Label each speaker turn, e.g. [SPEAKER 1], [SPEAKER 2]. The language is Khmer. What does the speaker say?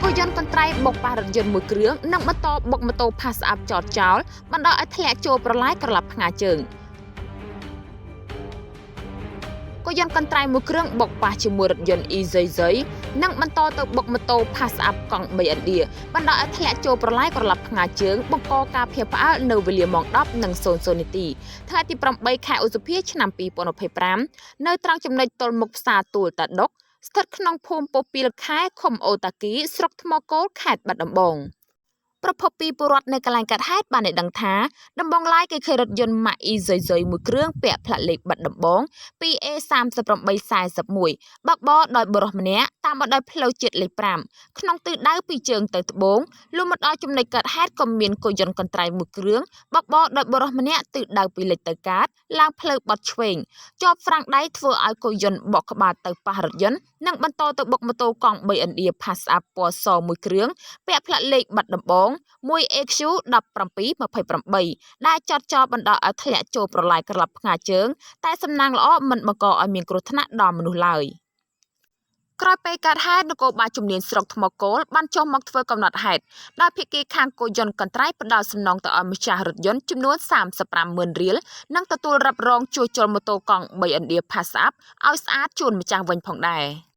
[SPEAKER 1] គោយន្តកន្ត្រៃបុកប៉ះរថយន្តមួយគ្រឿងនិងបន្តបុកម៉ូតូ Pass Up ចោតចោលបណ្ដាលឲ្យធ្លាក់ចូលប្រឡាយក្រឡាប់ផ្ងាជើងគោយន្តកន្ត្រៃមួយគ្រឿងបុកប៉ះជាមួយរថយន្ត EZZ និងបន្តទៅបុកម៉ូតូ Pass Up កង់ 3 India បណ្ដាលឲ្យធ្លាក់ចូលប្រឡាយក្រឡាប់ផ្ងាជើងបង្កការភ័យផ្អើលនៅវេលាម៉ោង 10:00 នាទីថ្ងៃទី 8 ខែឧសភា ឆ្នាំ 2025 នៅត្រង់ចំណុចទល់មុខផ្សារទួលតាដុកស្ថិតក្នុងភូមិពោះពីលខែឃុំអូតាគីស្រុកថ្មគោលខេត្តបាត់ដំបងប្រពន្ធពីពលរដ្ឋនៅកន្លែងកាត់ហេតុបានដឹងថាដំបងឡាយគេឃើញរថយន្ត ម៉ាក EZZ មួយគ្រឿងពាក់ផ្លាកលេខបាត់ដំបង 2A3841 បើកបរដោយបុរសម្នាក់តាមបណ្ដោយផ្លូវជាតិលេខ 5 ក្នុងទិសដៅពីជើងទៅត្បូងលុះមកដល់ចំណុចកាត់ហេតុក៏មានគោយន្តកន្ត្រៃមួយគ្រឿងបើកបរដោយបុរសម្នាក់ទិសដៅពីលិចទៅកាត់ឡើងផ្លូវបត់ឆ្វេងជាប់ហ្វ្រាំងដៃធ្វើឲ្យគោយន្តបកក្បាលទៅប៉ះរថយន្តនិងបន្តទៅបុកម៉ូតូកង់ 3 India Pass Up ពណ៌សមួយគ្រឿងពាក់ផ្លាកលេខបាត់ដំបង 1AQ1728 ដែលចតចោលបណ្ដាលឲ្យធ្លាក់ចូលប្រឡាយក្រឡាប់ផ្ងាជើងតែសំណាងល្អមិនបង្កឲ្យមានគ្រោះថ្នាក់ដល់មនុស្សឡើយក្រោយពេលកើតហេតុនគរបាលជំនាញស្រុកថ្មគោលបានចុះមកធ្វើកំណត់ហេតុដោយភាគីខាងគោយន្តកន្ត្រៃផ្ដាល់សំណងទៅឲ្យម្ចាស់រថយន្តចំនួន 35,000 រៀលនិងទទួលរ៉ាប់រងជួសជុលម៉ូតូកង់ 3 India Pass Up ឲ្យស្អាតជូនម្ចាស់វិញផងដែរ